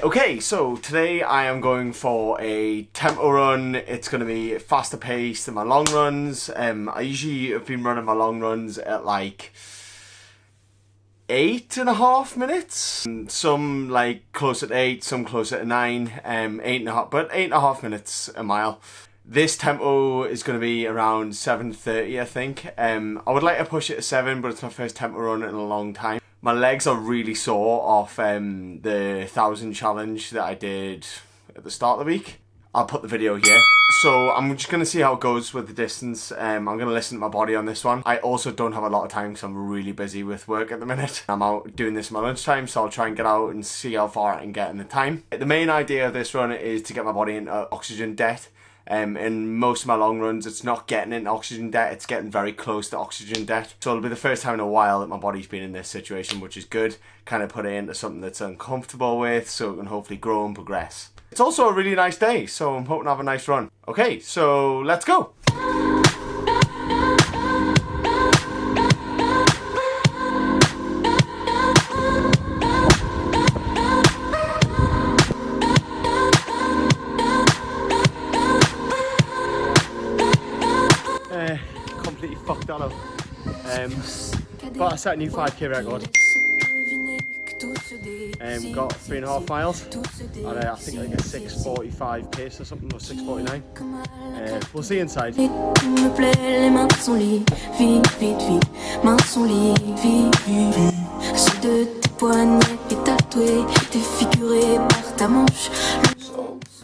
Okay, so today I am going for a tempo run. It's going to be faster paced than my long runs. I usually have been running my long runs at like 8.5 minutes. Some like closer to 8, some closer to 9. 8.5, but 8.5 minutes a mile. This tempo is going to be around 7:30, I think. I would like to push it to 7, but it's my first tempo run in a long time. My legs are really sore off the 1,000 challenge that I did at the start of the week. I'll put the video here. So I'm just going to see how it goes with the distance. I'm going to listen to my body on this one. I also don't have a lot of time because I'm really busy with work at the minute. I'm out doing this in my lunchtime, so I'll try and get out and see how far I can get in the time. The main idea of this run is to get my body into oxygen debt. In most of my long runs, it's not getting into oxygen debt, it's getting very close to oxygen debt. So it'll be the first time in a while that my body's been in this situation, which is good. Kind of put it into something that's uncomfortable with, so it can hopefully grow and progress. It's also a really nice day, so I'm hoping to have a nice run. Okay, so let's go! Completely fucked that up. But I set a new 5k record. Got 3.5 miles. And I think like a 6:45 pace or something, or 6:49. We'll see inside. So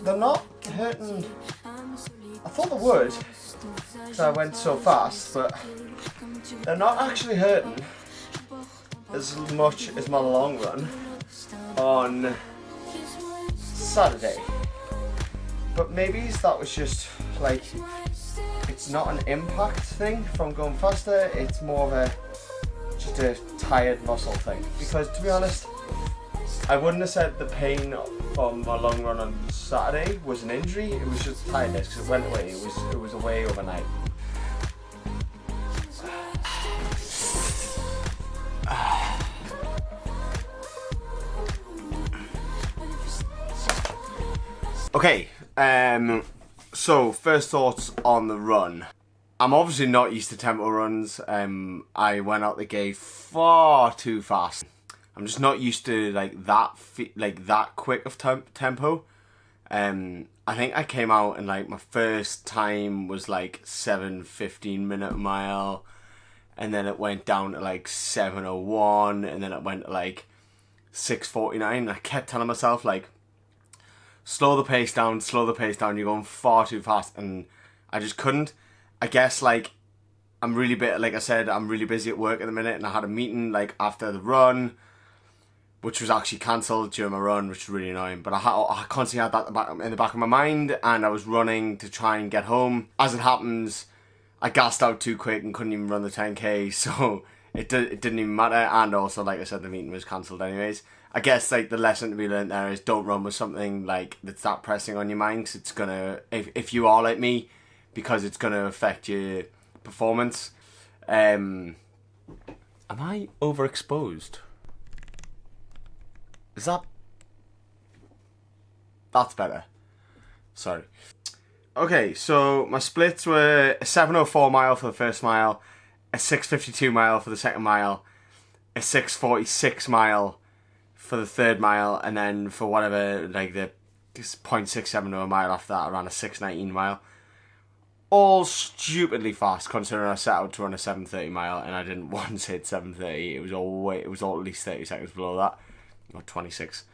they're not hurting. I thought they would, because I went so fast, but they're not actually hurting as much as my long run on Saturday. But maybe that was just like, it's not an impact thing from going faster, it's more of a just a tired muscle thing. Because to be honest, I wouldn't have said the pain from my long run on Saturday was an injury. It was just tiredness because it went away. It was away overnight. Okay, so first thoughts on the run. I'm obviously not used to tempo runs. I went out the gate far too fast. I'm just not used to like that quick of tempo. I think I came out and like my first time was like 7:15 minute a mile, and then it went down to like 7:01, and then it went to like 6:49. I kept telling myself like, slow the pace down, you're going far too fast, and I just couldn't. I guess like I'm really busy at work at the minute, and I had a meeting like after the run, which was actually cancelled during my run, which was really annoying. But I constantly had that in the back of my mind, and I was running to try and get home. As it happens, I gassed out too quick and couldn't even run the 10k, so it didn't even matter. And also, like I said, the meeting was cancelled anyways. I guess like the lesson to be learned there is don't run with something like that's that pressing on your mind, because it's gonna, if you are like me, because it's gonna affect your performance. Am I overexposed? That's better. Sorry. Okay, so my splits were a 7:04 mile for the first mile, a 6:52 mile for the second mile, a 6:46 mile for the third mile, and then for whatever, like the 0.67 of a mile after that, around a 6:19 mile. All stupidly fast, considering I set out to run a 7:30 mile, and I didn't once hit 7:30. It was all at least 30 seconds below that. Or 26.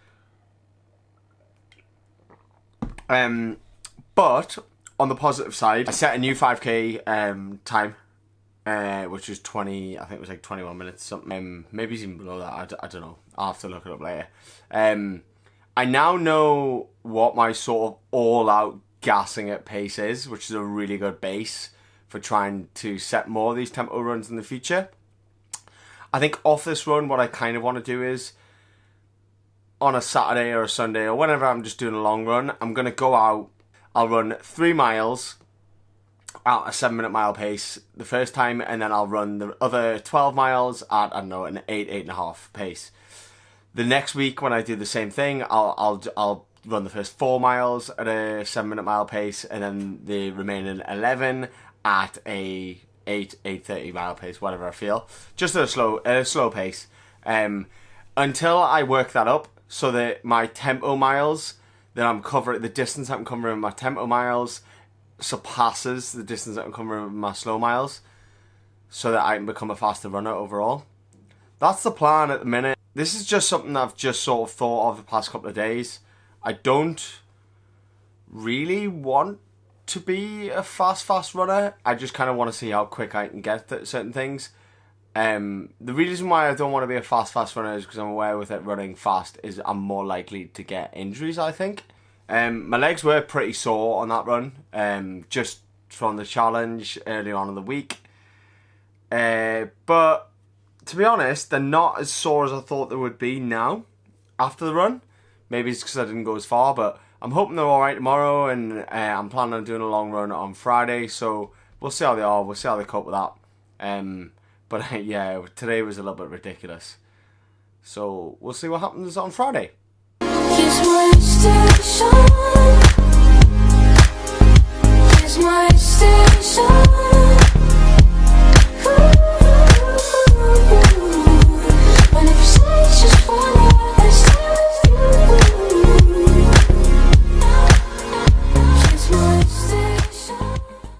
But on the positive side, I set a new 5k time, which was 20. I think it was like 21 minutes something. Maybe it's even below that. I don't know. I'll have to look it up later. I now know what my sort of all-out gassing at pace is, which is a really good base for trying to set more of these tempo runs in the future. I think off this run, what I kind of want to do is, on a Saturday or a Sunday or whenever I'm just doing a long run, I'm going to go out, I'll run 3 miles at a 7-minute mile pace the first time, and then I'll run the other 12 miles at, I don't know, an 8.5 pace. The next week when I do the same thing, I'll run the first 4 miles at a 7-minute mile pace, and then the remaining 11 at a 8:30 mile pace, whatever I feel, just at a slow pace, until I work that up so that my tempo miles that I'm covering, the distance I'm covering with my tempo miles surpasses the distance that I'm covering with my slow miles, so that I can become a faster runner overall. That's the plan at the minute. This is just something that I've just sort of thought of the past couple of days. I don't really want to be a fast runner. I just kind of want to see how quick I can get at certain things. The reason why I don't want to be a fast runner is because I'm aware with it running fast is I'm more likely to get injuries, I think. My legs were pretty sore on that run, just from the challenge early on in the week. But to be honest, they're not as sore as I thought they would be now after the run. Maybe it's because I didn't go as far, but I'm hoping they're alright tomorrow, and I'm planning on doing a long run on Friday, so we'll see how they are, we'll see how they cope with that. But yeah, today was a little bit ridiculous. So we'll see what happens on Friday. Here's my station. Here's my station.